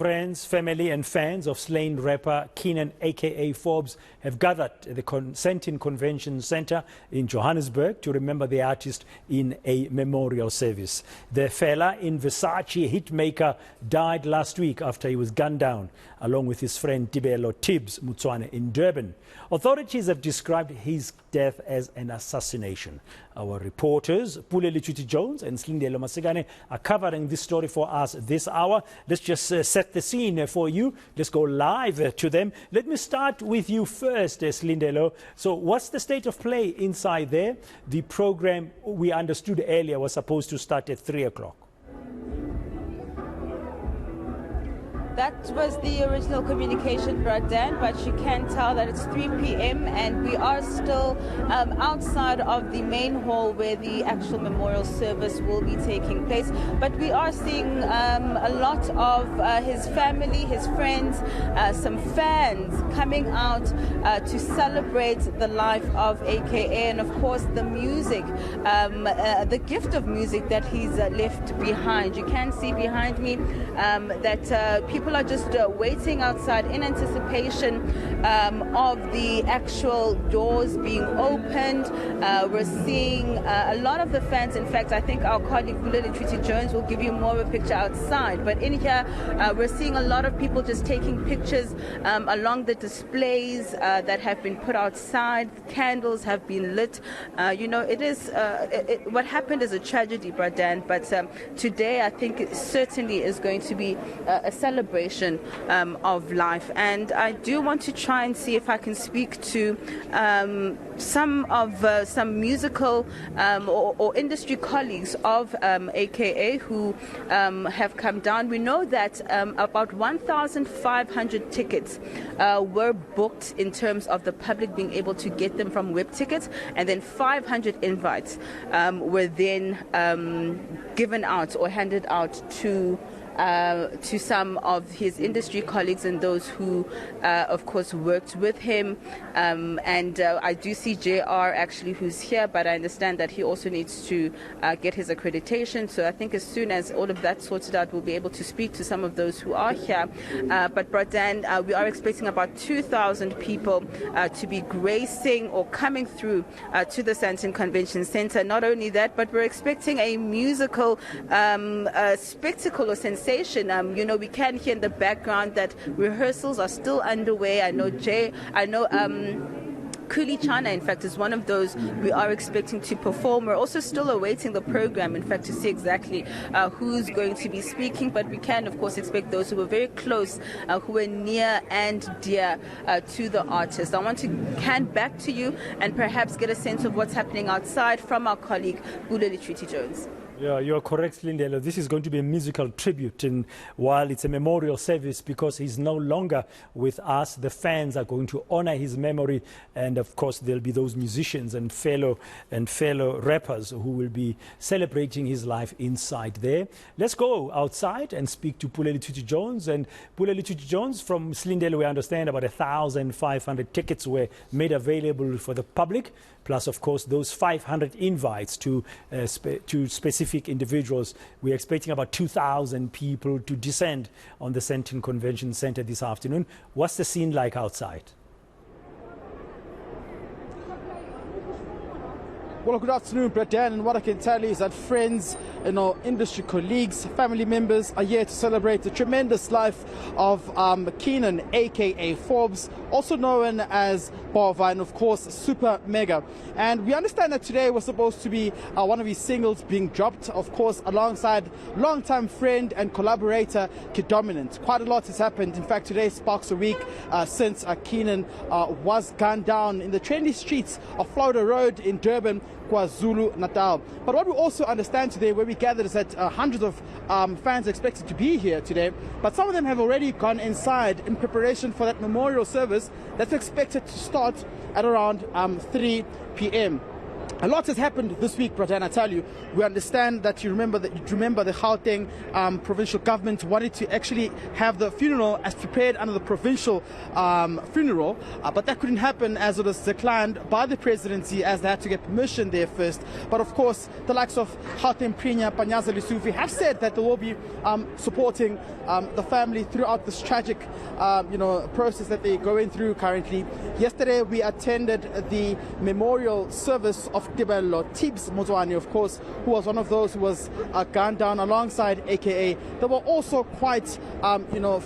Friends, family and fans of slain rapper Kiernan AKA Forbes have gathered at the Sandton Convention Centre in Johannesburg to remember the artist in a memorial service. The fella in Versace hitmaker died last week after he was gunned down along with his friend Tibelo Tibbs Mutswane in Durban. Authorities have described his death as an assassination. Our reporters Puleli Jones and Slindelo Masigane are covering this story for us this hour. Let's just set the scene for you. Let's go live to them. Let me start with you first, Slindelo. So what's the state of play inside there? The program we understood earlier was supposed to start at 3 o'clock. That was the original communication, Dan, but you can tell that it's 3 p.m. and we are still outside of the main hall where the actual memorial service will be taking place. But we are seeing a lot of his family, his friends, some fans coming out to celebrate the life of AKA, and of course the music, the gift of music that he's left behind. You can see behind me that people are just waiting outside in anticipation of the actual doors being opened. We're seeing a lot of the fans. In fact, I think our colleague Puleli Jones will give you more of a picture outside. But in here, we're seeing a lot of people just taking pictures along the displays that have been put outside. Candles have been lit. You know, it is what happened is a tragedy, Dan. But today, I think it certainly is going to be a celebration of life. And I do want to try and see if I can speak to some musical or industry colleagues of AKA who have come down. We know that about 1,500 tickets were booked in terms of the public being able to get them from web tickets, and then 500 invites were then given out or handed out to some of his industry colleagues and those who, of course, worked with him. And I do see JR actually who's here, but I understand that he also needs to get his accreditation. So I think as soon as all of that's sorted out, we'll be able to speak to some of those who are here. But Dan, we are expecting about 2,000 people to be gracing or coming through to the Sandton Convention Centre. Not only that, but we're expecting a musical spectacle or sensation. You know, we can hear in the background that rehearsals are still underway. I know Kuli Chana, in fact, is one of those we are expecting to perform. We're also still awaiting the program, in fact, to see exactly who's going to be speaking. But we can, of course, expect those who are very close, who are near and dear to the artist. I want to hand back to you and perhaps get a sense of what's happening outside from our colleague, Puleli Jones. Yeah, you're correct, Lindelo. This is going to be a musical tribute, and while it's a memorial service, because he's no longer with us, the fans are going to honor his memory, and of course there'll be those musicians and fellow rappers who will be celebrating his life inside there. Let's go outside and speak to Puleli Jones. And Puleli Jones, from Slindelo, we understand about 1,500 tickets were made available for the public, plus of course those 500 invites to specific individuals. We're expecting about 2,000 people to descend on the Sandton Convention Centre this afternoon. What's the scene like outside? Well, good afternoon, Dan, and what I can tell you is that friends, industry colleagues, family members are here to celebrate the tremendous life of Kiernan AKA Forbes, also known as Bova, and of course Super Mega. And we understand that today was supposed to be one of his singles being dropped, of course, alongside longtime friend and collaborator Kid Dominant. Quite a lot has happened. In fact, today sparks a week since Kiernan was gunned down in the trendy streets of Florida Road in Durban, KwaZulu-Natal. But what we also understand today, where we gathered, is that hundreds of fans are expected to be here today, but some of them have already gone inside in preparation for that memorial service that's expected to start at around 3 p.m. A lot has happened this week, Pradan, I tell you. We understand that you remember the Gauteng provincial government wanted to actually have the funeral as prepared under the provincial funeral, but that couldn't happen as it was declined by the presidency, as they had to get permission there first. But of course, the likes of Gauteng Premier Panyaza Lesufi have said that they will be supporting the family throughout this tragic process that they're going through currently. Yesterday, we attended the memorial service of Tebello Tibbs Motsoane, of course, who was one of those who was gunned down alongside AKA. They were also quite,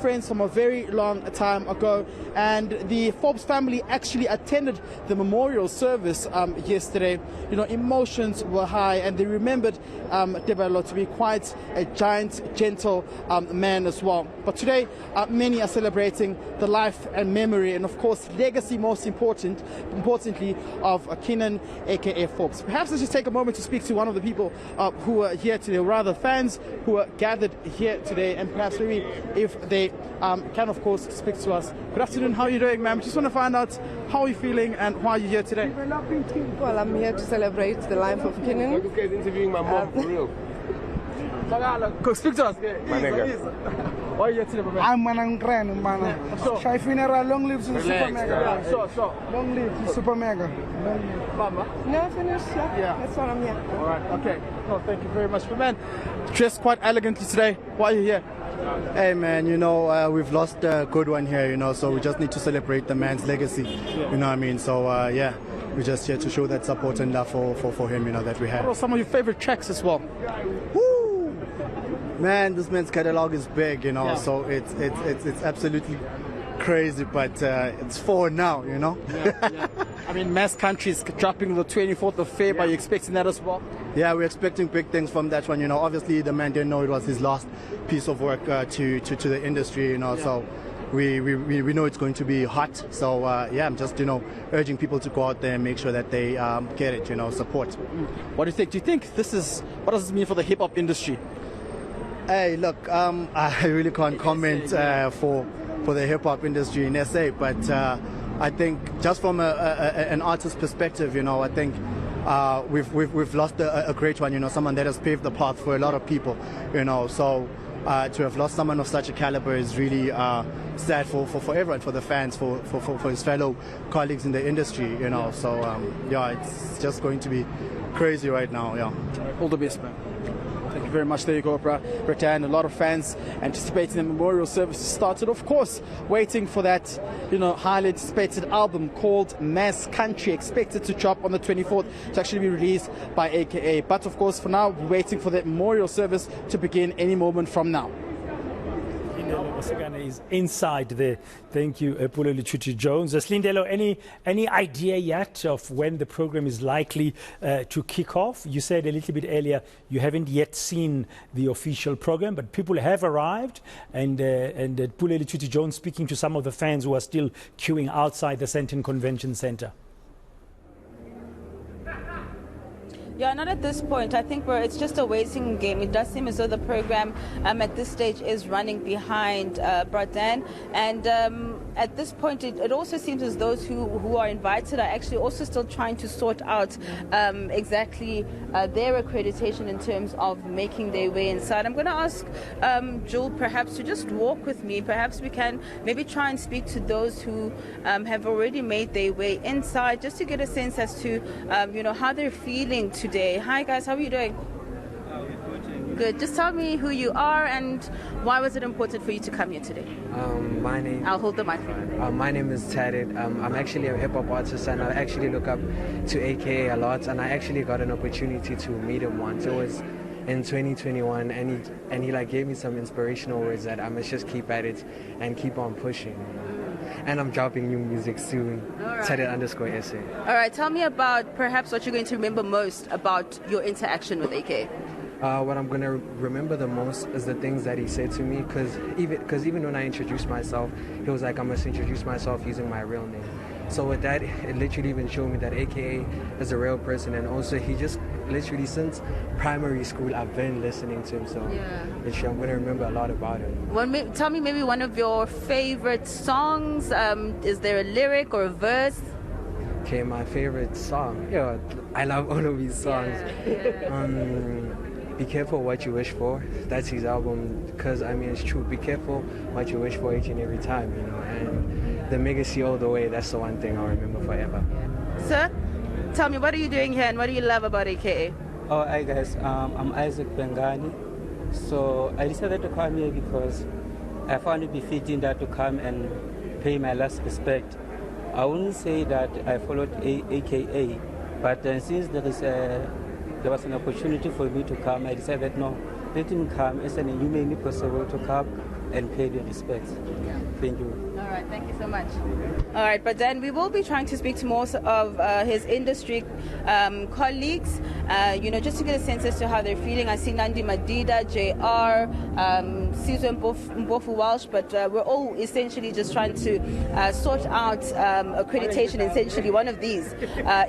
friends from a very long time ago. And the Forbes family actually attended the memorial service yesterday. Emotions were high, and they remembered Tebello to be quite a giant, gentle man as well. But today, many are celebrating the life and memory, and of course, legacy, most importantly, of Kiernan AKA Forbes. Perhaps let's just take a moment to speak to one of the people who are here today, or rather fans who are gathered here today, and perhaps maybe if they can, of course, speak to us. Good afternoon, how are you doing, ma'am? Just want to find out how you're feeling and why you're here today. Well, I'm here to celebrate the life of Kiernan. This guy's interviewing my mom for real. Go speak to us. My nigga. Why are you here today, man? I'm Manangren, man. Shy funeral, long live Super Mega. Yeah, sure. Long live Super Mega. Mama? No, finished, yeah. That's what I'm here. All right, okay. No, thank you very much. But man, dressed quite elegantly today. Why are you here? Hey man, we've lost a good one here, so we just need to celebrate the man's legacy, you know what I mean? So we're just here to show that support and love for him, that we have. What are some of your favorite tracks as well? Woo! Man, this man's catalog is big, Yeah. so it's absolutely crazy, but it's forward now, Yeah. I mean, Mass Country is dropping the 24th of Feb. Are you expecting that as well? Yeah, we're expecting big things from that one, Obviously, the man didn't know it was his last piece of work to the industry, so we know it's going to be hot. So, I'm just, urging people to go out there and make sure that they get it, support. What do you think? Do you think what does this mean for the hip-hop industry? Hey, look, I really can't comment for the hip-hop industry in SA, but I think just from an artist's perspective, I think we've lost a great one, someone that has paved the path for a lot of people, so to have lost someone of such a caliber is really sad for everyone, for the fans, for his fellow colleagues in the industry, so it's just going to be crazy right now. All the best, man. Thank you very much. There you go, Bretan. A lot of fans anticipating the memorial service started. Of course, waiting for that, highly anticipated album called Mass Country, expected to drop on the 24th to actually be released by AKA. But of course, for now, we're waiting for the memorial service to begin any moment from now. Is inside there. Thank you, Puleli Chuti-Jones. Slindelo, any idea yet of when the program is likely to kick off? You said a little bit earlier you haven't yet seen the official program, but people have arrived, and Puleli Chuti-Jones speaking to some of the fans who are still queuing outside the Sandton Convention Centre. Yeah, not at this point. I think it's just a waiting game. It does seem as though the program at this stage is running behind Bradan. And at this point, it also seems as those who are invited are actually also still trying to sort out exactly their accreditation in terms of making their way inside. I'm going to ask Jewel perhaps to just walk with me. Perhaps we can maybe try and speak to those who have already made their way inside, just to get a sense as to how they're feeling today. Hi guys, how are you doing? Good. Just tell me who you are and why was it important for you to come here today? I'll hold the microphone. My name is Tadid. I'm actually a hip hop artist, and I actually look up to AKA a lot, and I actually got an opportunity to meet him once. It was in 2021, and he gave me some inspirational words that I must just keep at it and keep on pushing. And I'm dropping new music soon. Right. Tadid_SA. All right, tell me about perhaps what you're going to remember most about your interaction with AKA. What I'm going to remember the most is the things that he said to me, because even when I introduced myself, he was like, I must introduce myself using my real name. So with that, it literally even showed me that AKA is a real person, and also he just literally since primary school I've been listening to him, so literally I'm going to remember a lot about him. Tell me maybe one of your favorite songs. Is there a lyric or a verse? Okay, my favorite song. Yeah, I love all of his songs. Be careful what you wish for. That's his album. Because I mean, it's true. Be careful what you wish for each and every time. You know, and the Legacy all the way. That's the one thing I'll remember forever. Sir, tell me, what are you doing here and what do you love about AKA? Oh, hi guys. I'm Isaac Bengani. So I decided to come here because I found it befitting that to come and pay my last respect. I wouldn't say that I followed AKA, but since there was an opportunity for me to come, I decided no, let him come as an humanly possible to come and pay the respects. Thank you. All right, thank you so much. All right, but then we will be trying to speak to more of his industry colleagues, just to get a sense as to how they're feeling. I see Nandi Madida, JR, Sizwe Mbofu Walsh, but we're all essentially just trying to sort out accreditation. Essentially, one of these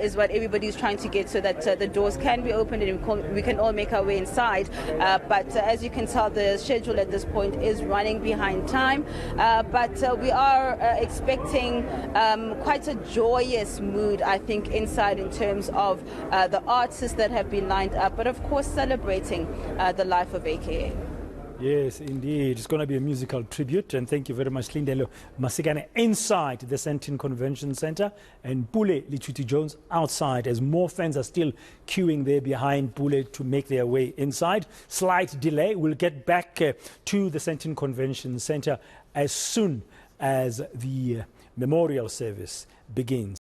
is what everybody's trying to get so that the doors can be opened and we can all make our way inside. But as you can tell, the schedule at this point is running behind time. But we are expecting quite a joyous mood, I think, inside in terms of the artists that have been lined up, but of course celebrating the life of AKA. Yes, indeed. It's going to be a musical tribute. And thank you very much, Lindelo Masigane, inside the Sandton Convention Centre, and Pule Lichuti Jones outside, as more fans are still queuing there behind Pule to make their way inside. Slight delay. We'll get back to the Sandton Convention Centre as soon as the memorial service begins.